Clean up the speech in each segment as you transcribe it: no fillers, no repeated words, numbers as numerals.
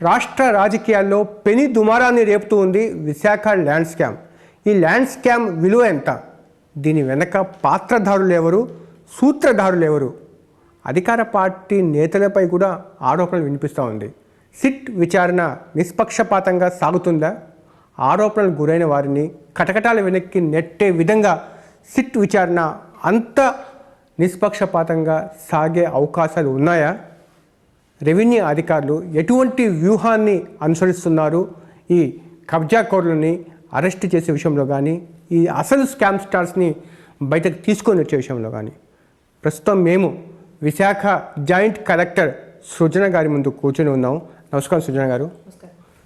రాష్ట్ర రాజకీయాల్లో పెను దుమారాన్ని రేపుతూ ఉంది విశాఖ ల్యాండ్ స్కామ్. ఈ ల్యాండ్ స్కామ్ విలువ ఎంత? దీని వెనక పాత్రధారులు ఎవరు, సూత్రధారులు ఎవరు? అధికార పార్టీ నేతలపై కూడా ఆరోపణలు వినిపిస్తూ ఉంది. సిట్ విచారణ నిష్పక్షపాతంగా సాగుతుందా? ఆరోపణలు గురైన వారిని కటకటాల వెనక్కి నెట్టే విధంగా సిట్ విచారణ అంత నిష్పక్షపాతంగా సాగే అవకాశాలు ఉన్నాయా? రెవెన్యూ అధికారులు ఎటువంటి వ్యూహాన్ని అనుసరిస్తున్నారు ఈ కబ్జాకోరులని అరెస్ట్ చేసే విషయంలో కానీ, ఈ అసలు స్కామ్ స్టార్స్ని బయటకు తీసుకొని వచ్చే విషయంలో కానీ? ప్రస్తుతం మేము విశాఖ జాయింట్ కలెక్టర్ సృజన గారి ముందు కూర్చొని ఉన్నాం. నమస్కారం సృజన గారు.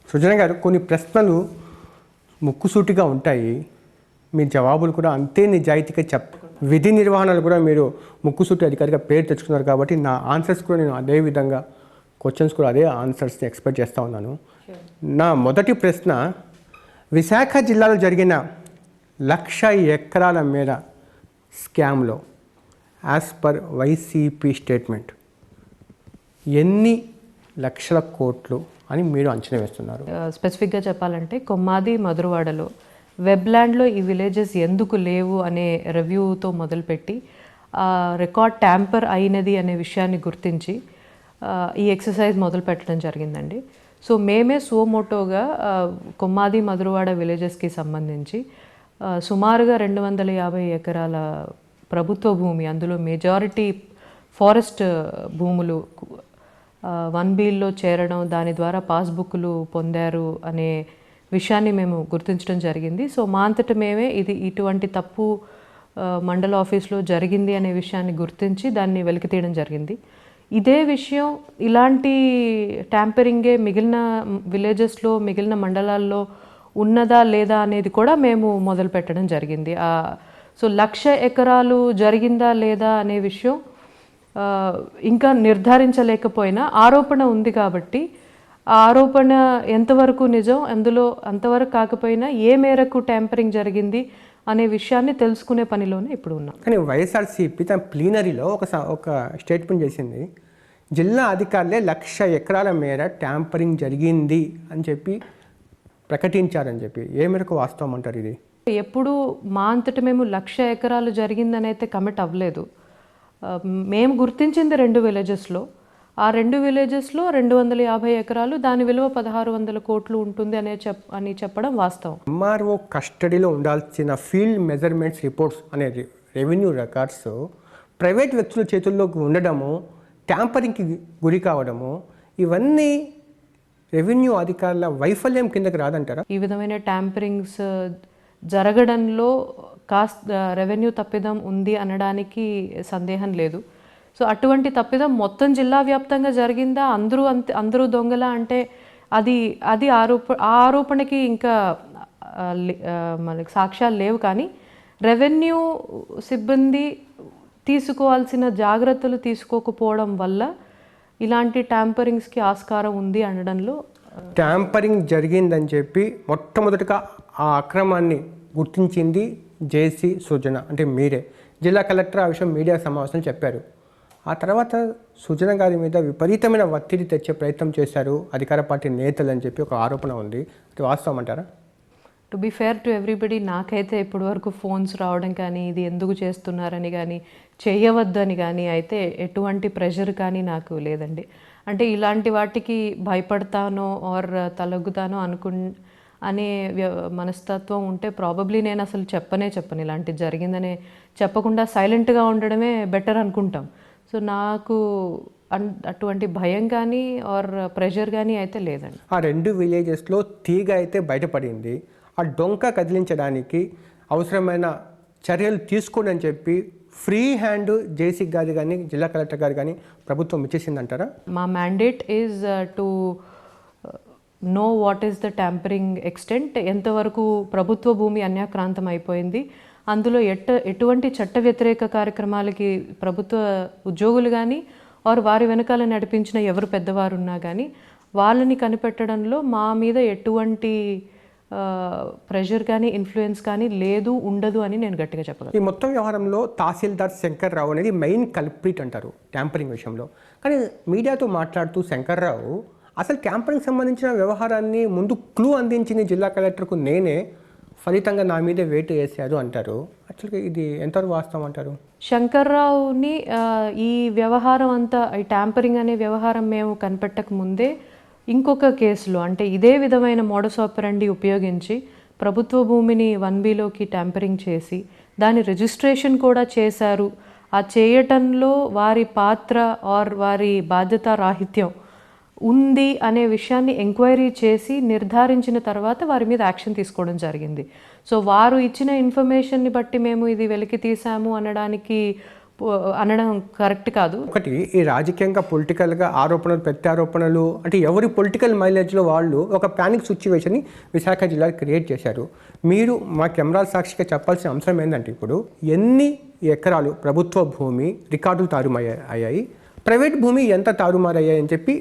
సృజన గారు, కొన్ని ప్రశ్నలు ముక్కుసూటిగా ఉంటాయి, మీ జవాబులు కూడా అంతే నిజాయితీగా విధి నిర్వహణలు కూడా మీరు ముక్కుసూటి అధికారిగా పేరు తెచ్చుకున్నారు కాబట్టి నా ఆన్సర్స్ కూడా నేను అదే విధంగా, క్వశ్చన్స్ కూడా అదే ఆన్సర్స్ని ఎక్స్పెక్ట్ చేస్తూ ఉన్నాను. నా మొదటి ప్రశ్న, విశాఖ జిల్లాలో జరిగిన 1,00,000 ఎకరాల మేర స్కామ్లో యాజ్ పర్ వైసీపీ స్టేట్మెంట్ ఎన్ని లక్షల కోట్లు అని మీరు అంచనా వేస్తున్నారు? స్పెసిఫిక్గా చెప్పాలంటే కొమ్మాది, మధురవాడలో వెబ్ల్యాండ్లో ఈ విలేజెస్ ఎందుకు లేవు అనే రివ్యూతో మొదలుపెట్టి రికార్డ్ ట్యాంపర్ అయినది అనే విషయాన్ని గుర్తించి ఈ ఎక్సర్సైజ్ మొదలు పెట్టడం జరిగిందండి. సో మేమే సుమోటోగా కొమ్మాది, మధురవాడ విలేజెస్కి సంబంధించి సుమారుగా 250 ఎకరాల ప్రభుత్వ భూమి, అందులో మెజారిటీ ఫారెస్ట్ భూములు 1Bలో చేరడం, దాని ద్వారా పాస్బుక్లు పొందారు అనే విషయాన్ని మేము గుర్తించడం జరిగింది. సో మా అంతట మేమే ఇటువంటి తప్పు మండల ఆఫీస్లో జరిగింది అనే విషయాన్ని గుర్తించి దాన్ని వెలికితీయడం జరిగింది. ఇదే విషయం, ఇలాంటి ట్యాంపరింగే మిగిలిన విలేజెస్లో, మిగిలిన మండలాల్లో ఉన్నదా లేదా అనేది కూడా మేము మొదలు పెట్టడం జరిగింది. సో 1,00,000 ఎకరాలు జరిగిందా లేదా అనే విషయం ఇంకా నిర్ధారించలేకపోయినా ఆరోపణ ఉంది కాబట్టి ఆ ఆరోపణ ఎంతవరకు నిజం, అందులో అంతవరకు కాకపోయినా ఏ మేరకు ట్యాంపరింగ్ జరిగింది అనే విషయాన్ని తెలుసుకునే పనిలోనే ఇప్పుడు ఉన్నాం. కానీ వైఎస్ఆర్సీపీ తన ప్లీనరీలో ఒక స్టేట్మెంట్ చేసింది, జిల్లా అధికారులే 1,00,000 ఎకరాల మేర ట్యాంపరింగ్ జరిగింది అని చెప్పి ప్రకటించారని చెప్పి. ఏ మేరకు వాస్తవం అంటారు ఇది? ఎప్పుడు మా అంతట మేము 1,00,000 ఎకరాలు జరిగిందని అయితే కమిట్ అవ్వలేదు. మేము గుర్తించింది 2 విలేజెస్లో, ఆ 2 విలేజెస్లో 250 ఎకరాలు, దాని విలువ 1,600 కోట్లు ఉంటుంది అని చెప్పడం వాస్తవం. ఎంఆర్ఓ కస్టడీలో ఉండాల్సిన ఫీల్డ్ మెజర్మెంట్స్ రిపోర్ట్స్ అనేది రెవెన్యూ రికార్డ్స్ ప్రైవేట్ వ్యక్తుల చేతుల్లోకి ఉండడము, ట్యాంపరింగ్కి గురి కావడము, ఇవన్నీ రెవెన్యూ అధికారుల వైఫల్యం కిందకి రాదంటారా? ఈ విధమైన ట్యాంపరింగ్స్ జరగడంలో రెవెన్యూ తప్పిదం ఉంది అనడానికి సందేహం లేదు. సో అటువంటి తప్పిదం మొత్తం జిల్లా వ్యాప్తంగా జరిగిందా, అందరూ దొంగలా అంటే అది ఆరోపణకి ఇంకా మనకి సాక్ష్యాలు లేవు. కానీ రెవెన్యూ సిబ్బంది తీసుకోవాల్సిన జాగ్రత్తలు తీసుకోకపోవడం వల్ల ఇలాంటి ట్యాంపరింగ్స్కి ఆస్కారం ఉంది అనడంలో. ట్యాంపరింగ్ జరిగిందని చెప్పి మొట్టమొదటిగా ఆ అక్రమాన్ని గుర్తించింది జేసీ సృజన, అంటే మీరే. జిల్లా కలెక్టర్ ఆ విషయం మీడియా సమావేశంలో చెప్పారు. ఆ తర్వాత సృజన గారి మీద విపరీతమైన ఒత్తిడి తెచ్చే ప్రయత్నం చేశారు అధికార పార్టీ నేతలు అని చెప్పి ఒక ఆరోపణ ఉంది. అది వాస్తవం అంటారా? To be fair to everybody, నాకైతే ఇప్పటి వరకు ఫోన్స్ రావడం కానీ, ఇది ఎందుకు చేస్తున్నారని కానీ, చేయవద్దని కానీ అయితే ఎటువంటి ప్రెషర్ కానీ నాకు లేదండి. అంటే ఇలాంటి వాటికి భయపడతానో ఆర్ తలొగ్గుతానో అనే మనస్తత్వం ఉంటే ప్రాబబ్లీ నేను అసలు చెప్పను. ఇలాంటిది జరిగిందనే చెప్పకుండా సైలెంట్గా ఉండడమే బెటర్ అనుకుంటాం. సో నాకు అటువంటి భయం కానీ ఆర్ ప్రెషర్ కానీ అయితే లేదండి. ఆ 2 విలేజెస్లో తీగ అయితే బయటపడింది. ఆ డొంక కదిలించడానికి అవసరమైన చర్యలు తీసుకోండి అని చెప్పి ఫ్రీ హ్యాండ్ జేసీ గారు కానీ, జిల్లా కలెక్టర్ గారు కానీ ప్రభుత్వం ఇచ్చేసిందంటారా? మా mandate is to know what is the tampering extent, ఎంతవరకు ప్రభుత్వ భూమి అన్యాక్రాంతం అయిపోయింది, అందులో ఎటువంటి చట్ట వ్యతిరేక కార్యక్రమాలకి ప్రభుత్వ ఉద్యోగులు కానీ ఆర్ వారి వెనకాల నడిపించిన ఎవరు పెద్దవారు ఉన్నా కానీ వాళ్ళని కనిపెట్టడంలో మా మీద ఎటువంటి ప్రెషర్ కానీ ఇన్ఫ్లుయెన్స్ కానీ లేదు, ఉండదు అని నేను గట్టిగా చెప్పగలను. ఈ మొత్తం వ్యవహారంలో తహసీల్దార్ శంకర్రావు అనేది మెయిన్ కల్ప్రిట్ అంటారు ట్యాంపరింగ్ విషయంలో. కానీ మీడియాతో మాట్లాడుతూ శంకర్రావు అసలు ట్యాంపరింగ్ సంబంధించిన వ్యవహారాన్ని ముందు క్లూ అందించింది జిల్లా కలెక్టర్కు నేనే, ఫలితంగా నా మీదే వేటు వేశారు అంటారు. యాక్చువల్గా ఇది ఎంతవరకు వాస్తవం అంటారు? శంకర్రావుని ఈ వ్యవహారం అంతా, ఈ ట్యాంపరింగ్ అనే వ్యవహారం మేము కనిపెట్టక ముందే ఇంకొక కేసులో, అంటే ఇదే విధమైన మోడస్ ఆపరండి ఉపయోగించి ప్రభుత్వ భూమిని 1Bలోకి ట్యాంపరింగ్ చేసి దాని రిజిస్ట్రేషన్ కూడా చేశారు. ఆ చేయటంలో వారి పాత్ర ఆర్ వారి బాధ్యతారాహిత్యం ఉంది అనే విషయాన్ని ఎంక్వైరీ చేసి నిర్ధారించిన తర్వాత వారి మీద యాక్షన్ తీసుకోవడం జరిగింది. సో వారు ఇచ్చిన ఇన్ఫర్మేషన్ని బట్టి మేము ఇది వెలికి తీసాము అనడం కరెక్ట్ కాదు. ఒకటి, ఈ రాజకీయంగా పొలిటికల్గా ఆరోపణలు ప్రత్యారోపణలు, అంటే ఎవరి పొలిటికల్ మైలేజ్లో వాళ్ళు ఒక ప్యానిక్ సిచ్యువేషన్ని విశాఖ జిల్లాలో క్రియేట్ చేశారు. మీరు మా కెమెరాల సాక్షిగా చెప్పాల్సిన అంశం ఏంటంటే, ఇప్పుడు ఎన్ని ఎకరాలు ప్రభుత్వ భూమి రికార్డులు తారుమారయ్యాయి, ప్రైవేట్ భూమి ఎంత తారుమారయ్యాయి అని చెప్పి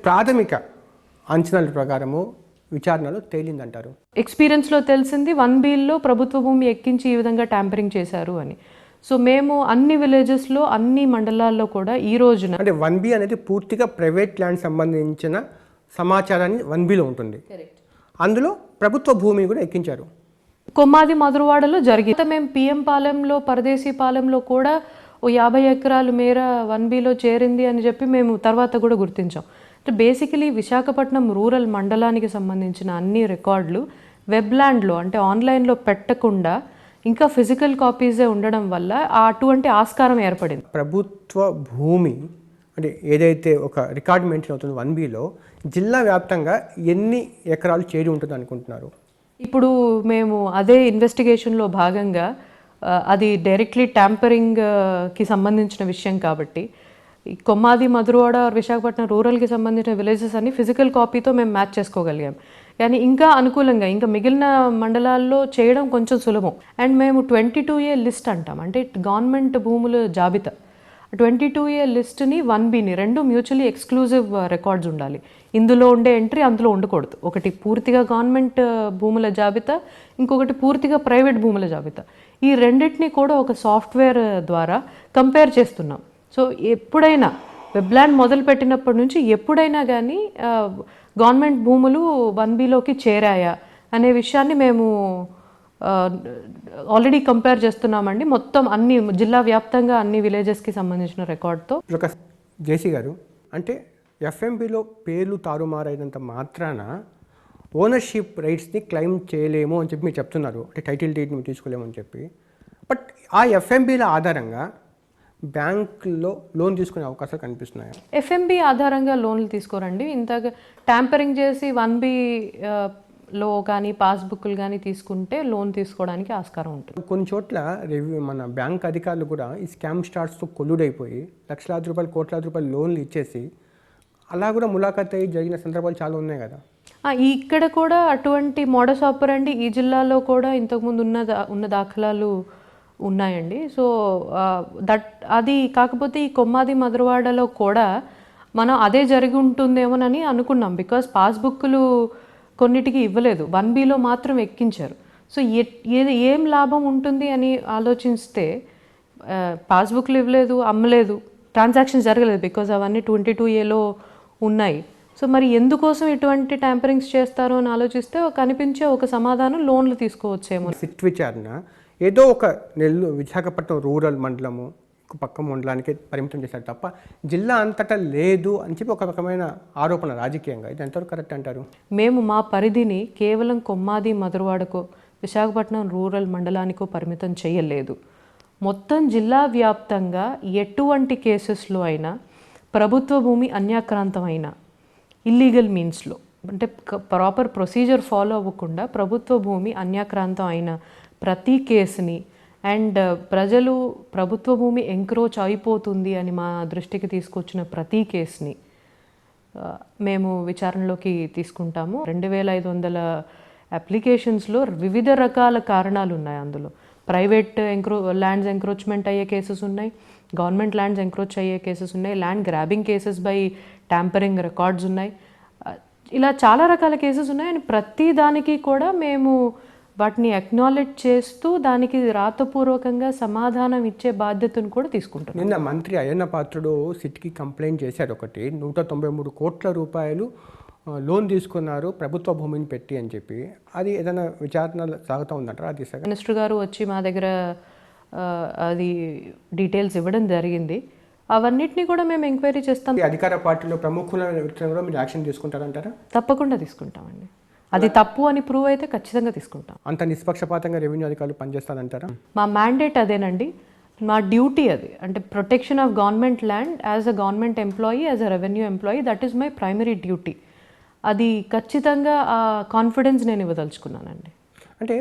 ప్రాథమిక అంచనాల ప్రకారము విచారణలో తేలిందంటారు. ఎక్స్పీరియన్స్లో తెలిసింది 1Bలో ప్రభుత్వ భూమి ఎక్కించి ఈ విధంగా ట్యాంపరింగ్ చేశారు అని. సో మేము అన్ని విలేజెస్లో, అన్ని మండలాల్లో కూడా ఈ రోజున, అంటే 1B అనేది పూర్తిగా ప్రైవేట్ ల్యాండ్ సంబంధించిన సమాచారాన్ని 1Bలో ఉంటుంది. అందులో ప్రభుత్వ భూమిని కూడా ఎక్కించారు. కొమ్మాది మధురవాడలో జరిగింది. మేము పిఎం పాలెంలో, పరదేశీ పాలెంలో కూడా ఓ 50 ఎకరాలు మేర 1Bలో చేరింది అని చెప్పి మేము తర్వాత కూడా గుర్తించాం. అంటే బేసికలీ విశాఖపట్నం రూరల్ మండలానికి సంబంధించిన అన్ని రికార్డులు వెబ్ల్యాండ్లో, అంటే ఆన్లైన్లో పెట్టకుండా ఇంకా ఫిజికల్ కాపీసే ఉండడం వల్ల అటువంటి ఆస్కారం ఏర్పడింది. ప్రభుత్వ భూమి అంటే ఏదైతే ఒక రికార్డ్ మెయింటైన్ అవుతుందో 1Bలో జిల్లా వ్యాప్తంగా ఎన్ని ఎకరాలు చేరి ఉంటుంది అనుకుంటున్నారు? ఇప్పుడు మేము అదే ఇన్వెస్టిగేషన్లో భాగంగా, అది డైరెక్ట్లీ ట్యాంపరింగ్కి సంబంధించిన విషయం కాబట్టి, ఈ కొమ్మాది మధురవాడ విశాఖపట్నం రూరల్కి సంబంధించిన విలేజెస్ అన్ని ఫిజికల్ కాపీతో మేము మ్యాచ్ చేసుకోగలిగాం. కానీ ఇంకా అనుకూలంగా ఇంకా మిగిలిన మండలాల్లో చేయడం కొంచెం సులభం. అండ్ మేము 22A లిస్ట్ అంటాం, అంటే గవర్నమెంట్ భూముల జాబితా. 22A లిస్ట్ని 1Bని రెండు మ్యూచువల్లీ ఎక్స్క్లూజివ్ రికార్డ్స్ ఉండాలి. ఇందులో ఉండే ఎంట్రీ అందులో ఉండకూడదు. ఒకటి పూర్తిగా గవర్నమెంట్ భూముల జాబితా, ఇంకొకటి పూర్తిగా ప్రైవేట్ భూముల జాబితా. ఈ రెండింటిని కూడా ఒక సాఫ్ట్వేర్ ద్వారా కంపేర్ చేస్తున్నాం. సో ఎప్పుడైనా వెబ్ల్యాండ్ మొదలుపెట్టినప్పటి నుంచి ఎప్పుడైనా కానీ గవర్నమెంట్ భూములు 1Bలోకి చేరాయా అనే విషయాన్ని మేము ఆల్రెడీ కంపేర్ చేస్తున్నామండి. మొత్తం అన్ని జిల్లా వ్యాప్తంగా అన్ని విలేజెస్కి సంబంధించిన రికార్డ్తో. జేసీ గారు, అంటే FMBలో పేర్లు తారుమారైనంత మాత్రాన ఓనర్షిప్ రైట్స్ని క్లెయిమ్ చేయలేము అని చెప్పి మీరు చెప్తున్నారు, అంటే టైటిల్ డీడ్ని తీసుకోలేము అని చెప్పి. బట్ ఆ FMBల ఆధారంగా బ్యాంకుల్లో లోన్ తీసుకునే అవకాశాలు కనిపిస్తున్నాయి. FMB ఆధారంగా లోన్లు తీసుకోరండి. ఇంతగా ట్యాంపరింగ్ చేసి 1Bలో కానీ పాస్బుక్లు కానీ తీసుకుంటే లోన్ తీసుకోవడానికి ఆస్కారం ఉంటుంది. కొన్ని చోట్ల మన బ్యాంక్ అధికారులు కూడా ఈ స్కామ్ స్టార్ట్స్తో కొల్లుడైపోయి లక్షలాది రూపాయలు, కోట్లాది రూపాయలు లోన్లు ఇచ్చేసి అలా కూడా ములాఖాత్ అయ్యి జరిగిన సందర్భాలు చాలా ఉన్నాయి కదా. ఇక్కడ కూడా అటువంటి మోడస్ ఆపరండి ఈ జిల్లాలో కూడా ఇంతకుముందు ఉన్న దాఖలాలు ఉన్నాయండి. సో అది కాకపోతే ఈ కొమ్మాది మధురవాడలో కూడా మనం అదే జరిగి ఉంటుందేమోనని అనుకున్నాం. బికాస్ పాస్బుక్లు కొన్నిటికి ఇవ్వలేదు, 1Bలో మాత్రం ఎక్కించారు. సో ఏం లాభం ఉంటుంది అని ఆలోచిస్తే పాస్బుక్లు ఇవ్వలేదు, అమ్మలేదు, ట్రాన్సాక్షన్ జరగలేదు, బికాజ్ అవన్నీ 22Aలో ఉన్నాయి. సో మరి ఎందుకోసం ఇటువంటి ట్యాంపరింగ్స్ చేస్తారు అని ఆలోచిస్తే కనిపించే ఒక సమాధానం లోన్లు తీసుకోవచ్చేమో. సిట్ విచారణ ఏదో ఒక విశాఖపట్నం రూరల్ మండలము పక్క మండలానికి పరిమితం చేశారు తప్ప జిల్లా అంతటా లేదు అని చెప్పి ఒక రకమైన ఆరోపణ రాజకీయంగా. ఇది ఎంతవరకు కరెక్ట్ అంటారు? మేము మా పరిధిని కేవలం కొమ్మాది మధురవాడకో విశాఖపట్నం రూరల్ మండలానికో పరిమితం చేయలేదు. మొత్తం జిల్లా వ్యాప్తంగా ఎటువంటి కేసెస్లో అయినా ప్రభుత్వ భూమి అన్యాక్రాంతమైన ఇల్లీగల్ మీన్స్లో, అంటే ప్రాపర్ ప్రొసీజర్ ఫాలో అవ్వకుండా ప్రభుత్వ భూమి అన్యాక్రాంతం అయిన ప్రతి కేసుని, అండ్ ప్రజలు ప్రభుత్వ భూమి ఎంక్రోచ్ అయిపోతుంది అని మా దృష్టికి తీసుకొచ్చిన ప్రతి కేసుని మేము విచారణలోకి తీసుకుంటాము. 2500 అప్లికేషన్స్లో వివిధ రకాల కారణాలు ఉన్నాయి. అందులో ప్రైవేట్ ల్యాండ్స్ ఎంక్రోచ్మెంట్ అయ్యే కేసెస్ ఉన్నాయి, గవర్నమెంట్ ల్యాండ్స్ ఎంక్రోచ్ అయ్యే కేసెస్ ఉన్నాయి, land grabbing cases by tampering records ఉన్నాయి. ఇలా చాలా రకాల కేసెస్ ఉన్నాయి. అండ్ ప్రతి దానికి కూడా మేము వాటిని అక్నాలెడ్జ్ చేస్తూ దానికి రాతపూర్వకంగా సమాధానం ఇచ్చే బాధ్యతను కూడా తీసుకుంటాం. నిన్న మంత్రి అయ్యన్న పాత్రుడు సిట్కి కంప్లైంట్ చేశారు. ఒకటి 193 కోట్ల రూపాయలు లోన్ తీసుకున్నారు ప్రభుత్వ భూమిని పెట్టి అని చెప్పి, అది ఏదైనా విచారణ సాగుతూ ఉందంటారా ఆ దిశగా? మినిస్టర్ గారు వచ్చి మా దగ్గర అది డీటెయిల్స్ ఇవ్వడం జరిగింది. అవన్నిటినీ కూడా మేము ఎంక్వైరీ చేస్తాం. ఈ అధికార పార్టీలో ప్రముఖుల వ్యక్తులను కూడా మీరు యాక్షన్ తీసుకుంటారంటారా? తప్పకుండా తీసుకుంటామండి. అది తప్పు అని ప్రూవ్ అయితే ఖచ్చితంగా తీసుకుంటాం. అంత నిష్పక్షపాతంగా రెవెన్యూ అధికారులు పనిచేస్తారంటారా? మా మ్యాండేట్ అదేనండి, మా డ్యూటీ అది. అంటే protection of government land as a government employee, as a revenue employee, that is my primary duty. అది ఖచ్చితంగా ఆ కాన్ఫిడెన్స్ నేను ఇవ్వదలుచుకున్నానండి. అంటే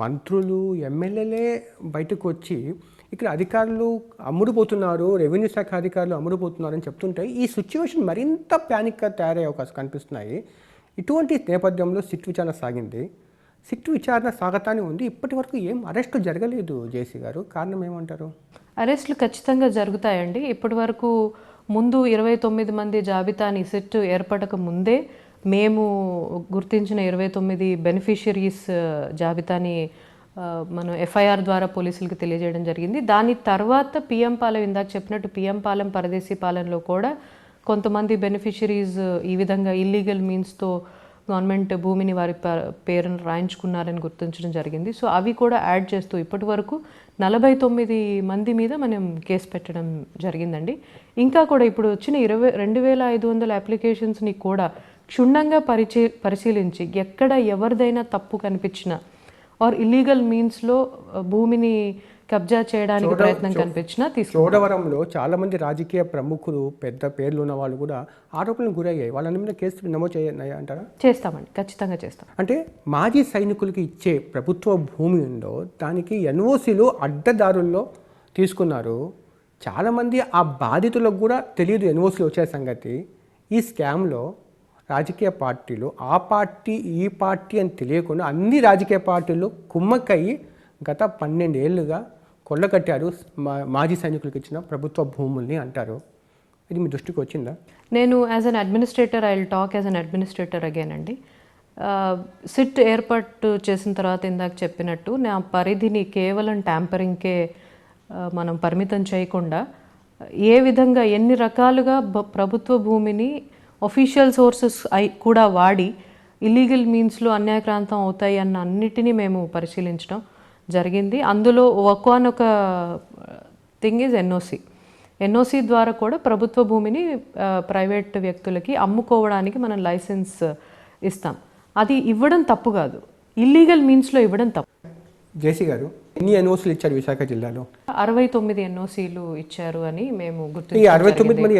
మంత్రులు ఎమ్మెల్యేలే బయటకు వచ్చి ఇక్కడ అధికారులు అమ్ముడుపోతున్నారు, రెవెన్యూ శాఖ అధికారులు అమ్ముడుపోతున్నారు అని చెప్తుంటే ఈ సిచ్యువేషన్ మరింత ప్యానిక్గా తయారయ్యే అవకాశం కనిపిస్తున్నాయి. ఇటువంటి నేపథ్యంలో సిట్ విచారణ సాగింది. సిట్ విచారణ సాగతానే ఉంది. ఇప్పటి వరకు ఏం అరెస్టు జరగలేదు జేసీ గారు. కారణం ఏమంటారు? అరెస్టులు ఖచ్చితంగా జరుగుతాయండి. ఇప్పటి వరకు ముందు 29 మంది జాబితాని సిట్ ఏర్పడక ముందే మేము గుర్తించిన 29 బెనిఫిషియరీస్ జాబితాని మనం ఎఫ్ఐఆర్ ద్వారా పోలీసులకు తెలియజేయడం జరిగింది. దాని తర్వాత పిఎం పాలెం, ఇందాక చెప్పినట్టు పిఎం పాలెం, పరదేశీ పాలెంలో కూడా కొంతమంది బెనిఫిషరీస్ ఈ విధంగా ఇల్లీగల్ మీన్స్తో గవర్నమెంట్ భూమిని వారి పేరును రాయించుకున్నారని గుర్తించడం జరిగింది. సో అవి కూడా యాడ్ చేస్తూ ఇప్పటి వరకు 49 మంది మీద మనం కేసు పెట్టడం జరిగిందండి. ఇంకా కూడా ఇప్పుడు వచ్చిన 22,500 అప్లికేషన్స్ని కూడా క్షుణ్ణంగా పరిశీలించి ఎక్కడ ఎవరిదైనా తప్పు కనిపించినా ఆర్ ఇల్లీగల్ మీన్స్లో భూమిని కబ్జా చేయడానికి ప్రయత్నం కనిపించినా చోడవరంలో చాలామంది రాజకీయ ప్రముఖులు, పెద్ద పేర్లు ఉన్న వాళ్ళు కూడా ఆరోపణలకు గురయ్యాయి. వాళ్ళ మీద కేసులు నమోదు చేయన్నాయా అంటారా? చేస్తామండి, ఖచ్చితంగా చేస్తాం. అంటే మాజీ సైనికులకి ఇచ్చే ప్రభుత్వ భూమి ఉందో దానికి ఎన్ఓసీలు అడ్డదారుల్లో తీసుకున్నారు. చాలామంది ఆ బాధితులకు కూడా తెలియదు ఎన్ఓసీలు వచ్చే సంగతి. ఈ స్కామ్లో రాజకీయ పార్టీలు, ఆ పార్టీ ఈ పార్టీ అని తెలియకుండా అన్ని రాజకీయ పార్టీలు కుమ్మక్కయ్యి గత 12 ఏళ్ళుగా కొల్లకట్టారు మాజీ సైనికులకు ఇచ్చిన ప్రభుత్వ భూముల్ని అంటారు. ఇది మీ దృష్టికి వచ్చిందా? నేను as an administrator, I will talk as an administrator again అండి. సిట్ ఏర్పాటు చేసిన తర్వాత ఇందాక చెప్పినట్టు నా పరిధిని కేవలం ట్యాంపరింగ్కే మనం పరిమితం చేయకుండా ఏ విధంగా ఎన్ని రకాలుగా ప్రభుత్వ భూమిని ఒఫీషియల్ సోర్సెస్ కూడా వాడి ఇల్లీగల్ మీన్స్లో అన్యాక్రాంతం అవుతాయి అన్న అన్నిటినీ మేము పరిశీలించడం జరిగింది. అందులో ఒక్కొక్క థింగ్ ఈజ్ ఎన్ఓసి ద్వారా కూడా ప్రభుత్వ భూమిని ప్రైవేట్ వ్యక్తులకి అమ్ముకోవడానికి మనం లైసెన్స్ ఇస్తాం. అది ఇవ్వడం తప్పు కాదు, ఇల్లీగల్ మీన్స్లో ఇవ్వడం తప్పు. జేసీ గారు, ఎన్ని ఎన్ఓసీలు ఇచ్చారు విశాఖ జిల్లాలో? 69 ఎన్ఓసీలు ఇచ్చారు అని మేము ఈ 69 మంది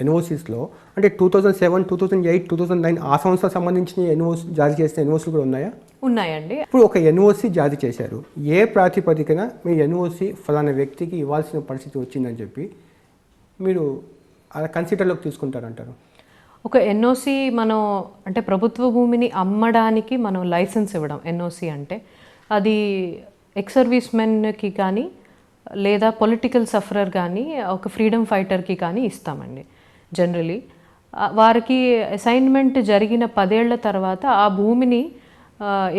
ఎన్ఓసీస్లో అంటే 2007, 2008, 2009 ఆ సంవత్సరం సంబంధించిన ఎన్ఓసీ జారీ చేసిన ఎన్ఓసీలు కూడా ఉన్నాయా? ఉన్నాయండి. ఇప్పుడు ఒక ఎన్ఓసీ జారీ చేశారు. ఏ ప్రాతిపదికన మీ ఎన్ఓసీ ఫలానా వ్యక్తికి ఇవ్వాల్సిన పరిస్థితి వచ్చిందని చెప్పి మీరు అలా కన్సిడర్లోకి తీసుకుంటారంటారు? ఒక ఎన్ఓసీ మనం అంటే ప్రభుత్వ భూమిని అమ్మడానికి మనం లైసెన్స్ ఇవ్వడం ఎన్ఓసీ అంటే అది ఎక్స్ సర్వీస్ మెన్కి కానీ లేదా పొలిటికల్ సఫరర్ కానీ ఒక ఫ్రీడమ్ ఫైటర్కి కానీ ఇస్తామండి. జనరలీ వారికి అసైన్మెంట్ జరిగిన 10 ఏళ్ల తర్వాత ఆ భూమిని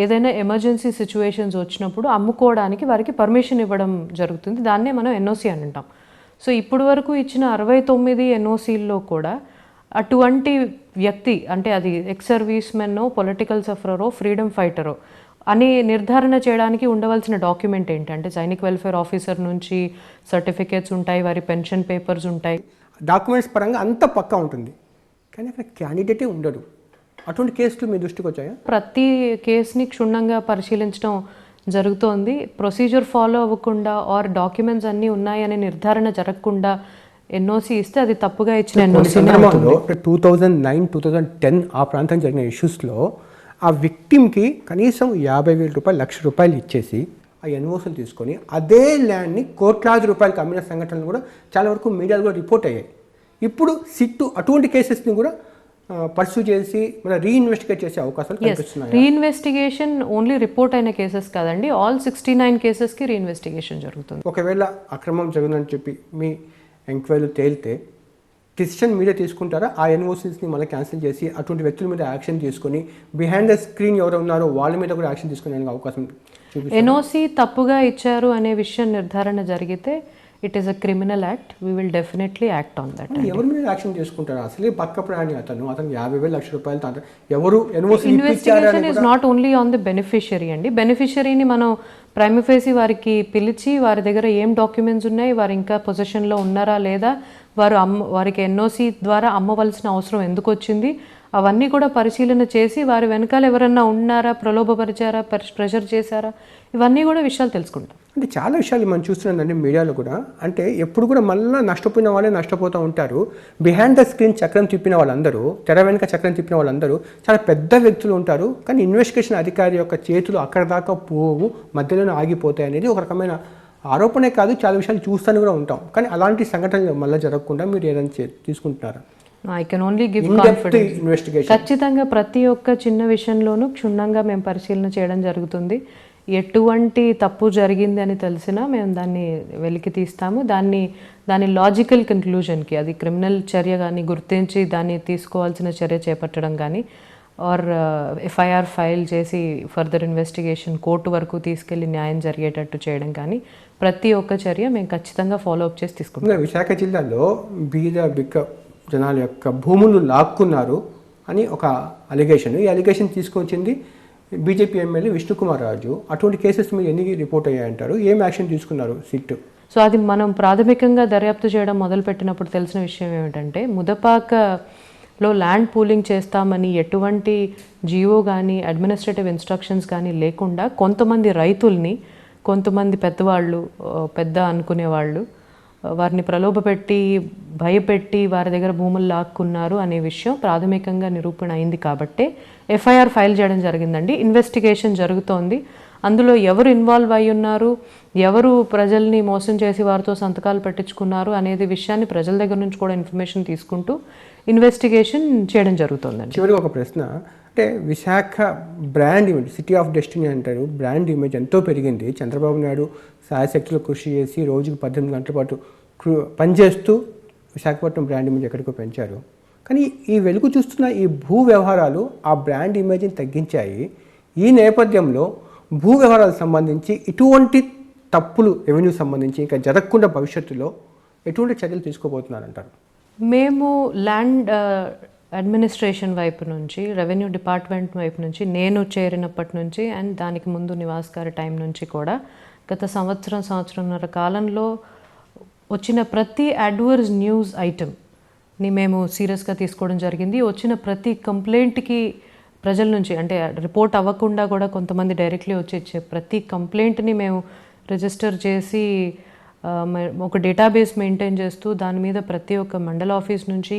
ఏదైనా ఎమర్జెన్సీ సిచ్యువేషన్స్ వచ్చినప్పుడు అమ్ముకోవడానికి వారికి పర్మిషన్ ఇవ్వడం జరుగుతుంది. దాన్నే మనం ఎన్ఓసీ అని అంటాం. సో ఇప్పుడు వరకు ఇచ్చిన 69 ఎన్ఓసీల్లో కూడా అటువంటి వ్యక్తి అంటే అది ఎక్స్ సర్వీస్ మెన్నో, పొలిటికల్ సఫరరో, ఫ్రీడమ్ ఫైటరో అని నిర్ధారణ చేయడానికి ఉండవలసిన డాక్యుమెంట్ ఏంటంటే సైనిక్ వెల్ఫేర్ ఆఫీసర్ నుంచి సర్టిఫికేట్స్ ఉంటాయి, వారి పెన్షన్ పేపర్స్ ఉంటాయి. డాక్యుమెంట్స్ పరంగా అంత పక్కా ఉంటుంది, కానీ అక్కడ క్యాండిడేటే ఉండడు. అటువంటి కేసులు మీ దృష్టికి వచ్చాయా? ప్రతి కేసుని క్షుణ్ణంగా పరిశీలించడం జరుగుతోంది. ప్రొసీజర్ ఫాలో అవ్వకుండా ఆర్ డాక్యుమెంట్స్ అన్నీ ఉన్నాయనే నిర్ధారణ జరగకుండా ఎన్ఓసీ ఇస్తే అది తప్పుగా ఇచ్చిన ఎన్ఓసీ. 2009, 2010 ఆ ప్రాంతం జరిగిన ఇష్యూస్లో ఆ విక్టిమ్కి కనీసం 50,000 రూపాయలు, ₹1,00,000 ఇచ్చేసి ఆ ఎన్ఓసీలు తీసుకొని అదే ల్యాండ్ని కోట్లాది రూపాయలకు అమ్మిన సంఘటనలు కూడా చాలా వరకు మీడియాలో కూడా రిపోర్ట్ అయ్యాయి. ఇప్పుడు సిట్టు అటువంటి కేసెస్ని కూడా పర్సూ చేసి మన రీఇన్వెస్టిగేట్ చేసే అవకాశాలు కనిపిస్తున్నాయి. రీఇన్వెస్టిగేషన్ ఓన్లీ రిపోర్ట్ అయిన కేసెస్ కాదండి, ఆల్ 69 కేసెస్కి రీఇన్వెస్టిగేషన్ జరుగుతుంది. ఒకవేళ అక్రమం జరిగిందని చెప్పి మీ ఎంక్వైరీలు తేలితే డిసిషన్ మీరే తీసుకుంటారా? ఆ ఎన్ఓసీస్ని మళ్ళీ క్యాన్సిల్ చేసి అటువంటి వ్యక్తుల మీద యాక్షన్ తీసుకొని బిహైండ్ ద స్క్రీన్ ఎవరు ఉన్నారో వాళ్ళ మీద కూడా యాక్షన్ తీసుకునే అవకాశం చూపిస్తారు? ఎన్ఓసీ తప్పుగా ఇచ్చారు అనే విషయం నిర్ధారణ జరిగితే it is a criminal act, we will definitely act on that. ఎవరి మీద యాక్షన్ తీసుకుంటారు? అసలే పక్క ప్రాణి అతను 50,000 లక్షల రూపాయలు ఎవరు NOC investigation is not only on the beneficiary అండి. బెనిఫిషియరీని మనం ప్రైమ్ ఫేసి వారికి పిలిచి వారి దగ్గర ఏం డాక్యుమెంట్స్ ఉన్నాయి, వారు ఇంకా పొజిషన్లో ఉన్నారా లేదా, వారికి ఎన్ఓసి ద్వారా అమ్మవలసిన అవసరం ఎందుకు వచ్చింది, అవన్నీ కూడా పరిశీలన చేసి వారి వెనకాల ఎవరన్నా ఉన్నారా, ప్రలోభపరిచారా, ప్రెషర్ చేశారా, ఇవన్నీ కూడా విషయాలు తెలుసుకుంటాం. అంటే చాలా విషయాలు మనం చూస్తున్నామండి మీడియాలో కూడా. అంటే ఎప్పుడు కూడా మళ్ళీ నష్టపోయిన వాళ్ళే నష్టపోతూ ఉంటారు. బిహైండ్ ద స్క్రీన్ చక్రం తిప్పిన వాళ్ళందరూ, తెర వెనుక చక్రం తిప్పిన వాళ్ళందరూ చాలా పెద్ద వ్యక్తులు ఉంటారు. కానీ ఇన్వెస్టిగేషన్ అధికారి యొక్క చేతులు అక్కడ దాకా పోవు, మధ్యలోనే ఆగిపోతాయి అనేది ఒక రకమైన ఆరోపణే కాదు, చాలా విషయాలు చూస్తూనే కూడా ఉంటాం. కానీ అలాంటి సంఘటనలు మళ్ళీ జరగకుండా మీరు ఏదైనా తీసుకుంటున్నారా? I can only give confidence. ఖచ్చితంగా ప్రతి ఒక్క చిన్న విషయంలోనూ క్షుణ్ణంగా మేము పరిశీలన చేయడం జరుగుతుంది. ఎటువంటి తప్పు జరిగింది అని తెలిసినా మేము దాన్ని వెలికి తీస్తాము. దాని లాజికల్ కన్క్లూజన్కి, అది క్రిమినల్ చర్య కానీ గుర్తించి దాన్ని తీసుకోవాల్సిన చర్య చేపట్టడం కానీ, ఆర్ ఎఫ్ఐఆర్ ఫైల్ చేసి ఫర్దర్ ఇన్వెస్టిగేషన్ కోర్టు వరకు తీసుకెళ్లి న్యాయం జరిగేటట్టు చేయడం కానీ, ప్రతి ఒక్క చర్య మేము ఖచ్చితంగా ఫాలో అప్ చేసి తీసుకుంటాం. విశాఖ జిల్లాలో బిక్క జనాల యొక్క భూములు లాక్కున్నారు అని ఒక అలిగేషన్. ఈ అలిగేషన్ తీసుకొచ్చింది బీజేపీ ఎమ్మెల్యే విష్ణుకుమార్ రాజు. అటువంటి కేసెస్ మీద ఎన్ని రిపోర్ట్ అయ్యాయంటారు? ఏం యాక్షన్ తీసుకున్నారు సిట్? సో అది మనం ప్రాథమికంగా దర్యాప్తు చేయడం మొదలుపెట్టినప్పుడు తెలిసిన విషయం ఏమిటంటే, ముదపాకలో ల్యాండ్ పూలింగ్ చేస్తామని ఎటువంటి జియో కానీ అడ్మినిస్ట్రేటివ్ ఇన్స్ట్రక్షన్స్ కానీ లేకుండా కొంతమంది రైతుల్ని, కొంతమంది పెద్దవాళ్ళు, పెద్ద అనుకునేవాళ్ళు వారిని ప్రలోభపెట్టి భయపెట్టి వారి దగ్గర భూములు లాక్కున్నారు అనే విషయం ప్రాథమికంగా నిరూపణ అయింది కాబట్టే ఎఫ్ఐఆర్ ఫైల్ చేయడం జరిగిందండి. ఇన్వెస్టిగేషన్ జరుగుతోంది. అందులో ఎవరు ఇన్వాల్వ్ అయి ఉన్నారు, ఎవరు ప్రజల్ని మోసం చేసి వారితో సంతకాలు పెట్టించుకున్నారు అనేది విషయాన్ని ప్రజల దగ్గర నుంచి కూడా ఇన్ఫర్మేషన్ తీసుకుంటూ ఇన్వెస్టిగేషన్ చేయడం జరుగుతుందండి. చివరి ఒక ప్రశ్న, అంటే Visakha brand image, city of destiny అంటారు, బ్రాండ్ ఇమేజ్ ఎంతో పెరిగింది. చంద్రబాబు నాయుడు శాయశక్తులు కృషి చేసి రోజుకు 18 గంటల పాటు పనిచేస్తూ విశాఖపట్నం బ్రాండ్ ఇమేజ్ ఎక్కడికో పెంచారు. కానీ ఈ వెలుగు చూస్తున్న ఈ భూ వ్యవహారాలు ఆ బ్రాండ్ ఇమేజ్ని తగ్గించాయి. ఈ నేపథ్యంలో భూ వ్యవహారాలకు సంబంధించి ఇటువంటి తప్పులు రెవెన్యూ సంబంధించి ఇంకా జరగకుండా భవిష్యత్తులో ఎటువంటి చర్యలు తీసుకోబోతున్నారంటారు? మేము ల్యాండ్ అడ్మినిస్ట్రేషన్ వైపు నుంచి, రెవెన్యూ డిపార్ట్మెంట్ వైపు నుంచి, నేను చేరినప్పటి నుంచి అండ్ దానికి ముందు నివాస్ గారి టైం నుంచి కూడా గత సంవత్సరంన్నర కాలంలో వచ్చిన ప్రతి అడ్వర్స్ న్యూస్ ఐటమ్ని మేము సీరియస్గా తీసుకోవడం జరిగింది. వచ్చిన ప్రతి కంప్లైంట్కి ప్రజల నుంచి, అంటే రిపోర్ట్ అవ్వకుండా కూడా కొంతమంది డైరెక్ట్లీ వచ్చి ఇచ్చే ప్రతి కంప్లైంట్ని మేము రిజిస్టర్ చేసి ఒక డేటాబేస్ మెయింటైన్ చేస్తూ దాని మీద ప్రతి ఒక్క మండల ఆఫీస్ నుంచి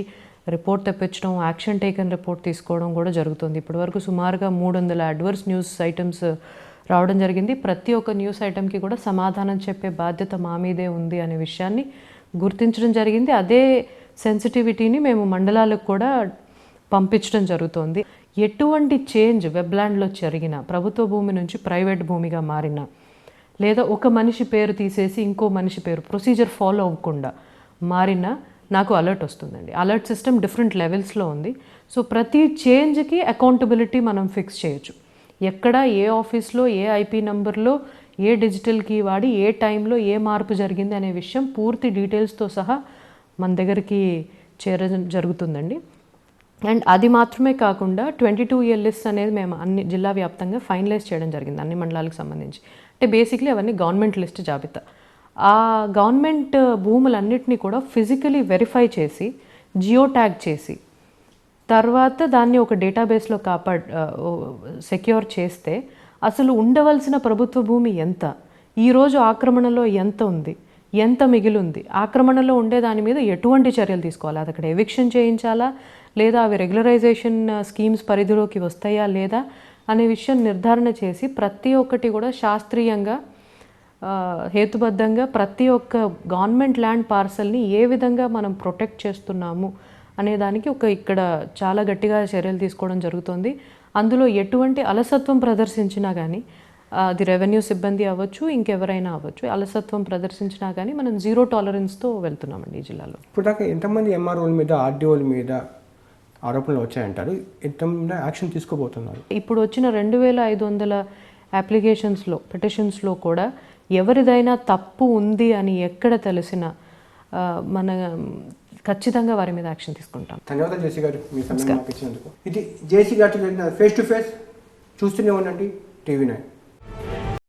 రిపోర్ట్ తెప్పించడం, యాక్షన్ టేకన్ రిపోర్ట్ తీసుకోవడం కూడా జరుగుతుంది. ఇప్పటివరకు సుమారుగా 300 అడ్వర్స్ న్యూస్ ఐటమ్స్ రావడం జరిగింది. ప్రతి ఒక్క న్యూస్ ఐటమ్కి కూడా సమాధానం చెప్పే బాధ్యత మా మీదే ఉంది అనే విషయాన్ని గుర్తించడం జరిగింది. అదే సెన్సిటివిటీని మేము మండలాలకు కూడా పంపించడం జరుగుతోంది. ఎటువంటి చేంజ్ వెబ్లాండ్లో జరిగినా, ప్రభుత్వ భూమి నుంచి ప్రైవేట్ భూమిగా మారినా, లేదా ఒక మనిషి పేరు తీసేసి ఇంకో మనిషి పేరు ప్రొసీజర్ ఫాలో అవ్వకుండా మారినా నాకు అలర్ట్ వస్తుందండి. అలర్ట్ సిస్టమ్ డిఫరెంట్ లెవెల్స్లో ఉంది. సో ప్రతి చేంజ్కి అకౌంటబిలిటీ మనం ఫిక్స్ చేయొచ్చు. ఎక్కడ ఏ ఆఫీస్లో ఏ ఐపీ నెంబర్లో ఏ డిజిటల్ కీ వాడి ఏ టైంలో ఏ మార్పు జరిగింది అనే విషయం పూర్తి డీటెయిల్స్తో సహా మన దగ్గరికి చేరడం జరుగుతుందండి. అండ్ అది మాత్రమే కాకుండా 22A లిస్ట్ అనేది మేము అన్ని జిల్లా వ్యాప్తంగా ఫైనలైజ్ చేయడం జరిగింది అన్ని మండలాలకు సంబంధించి. అంటే బేసిక్లీ అవన్నీ గవర్నమెంట్ లిస్ట్ జాబితా. ఆ గవర్నమెంట్ భూములన్నింటినీ కూడా ఫిజికలీ వెరిఫై చేసి జియో ట్యాగ్ చేసి తర్వాత దాన్ని ఒక డేటాబేస్లో సెక్యూర్ చేస్తే అసలు ఉండవలసిన ప్రభుత్వ భూమి ఎంత, ఈరోజు ఆక్రమణలో ఎంత ఉంది, ఎంత మిగిలింది, ఆక్రమణలో ఉండే దాని మీద ఎటువంటి చర్యలు తీసుకోవాలి, అది అక్కడ ఎవిక్షన్ చేయించాలా లేదా అవి రెగ్యులరైజేషన్ స్కీమ్స్ పరిధిలోకి వస్తాయా లేదా అనే విషయం నిర్ధారణ చేసి ప్రతి ఒక్కటి కూడా శాస్త్రీయంగా హేతుబద్ధంగా ప్రతి ఒక్క గవర్నమెంట్ ల్యాండ్ పార్సల్ని ఏ విధంగా మనం ప్రొటెక్ట్ చేస్తున్నాము అనే దానికి ఇక్కడ చాలా గట్టిగా చర్యలు తీసుకోవడం జరుగుతుంది. అందులో ఎటువంటి అలసత్వం ప్రదర్శించినా కానీ, అది రెవెన్యూ సిబ్బంది అవ్వచ్చు, ఇంకెవరైనా అవ్వచ్చు, అలసత్వం ప్రదర్శించినా కానీ మనం 0 టాలరెన్స్తో వెళ్తున్నామండి ఈ జిల్లాలో. ఇప్పుడు దాకా ఎంతమంది ఎంఆర్ఓల మీద, ఆర్డీఓల మీద ఆరోపణలు వచ్చాయంటారు? ఎంతమంది యాక్షన్ తీసుకోబోతున్నారు? ఇప్పుడు వచ్చిన 2500 అప్లికేషన్స్లో, పిటిషన్స్లో కూడా ఎవరిదైనా తప్పు ఉంది అని ఎక్కడ తెలిసినా మన ఖచ్చితంగా వారి మీద యాక్షన్ తీసుకుంటాం. ధన్యవాదాలు జేసీ గారు, మీ సమయం మాకు ఇచ్చినందుకు. ఇది జేసీ గారితో జరిగిన ఫేస్ టు ఫేస్. చూస్తూనే ఉండండి TV9.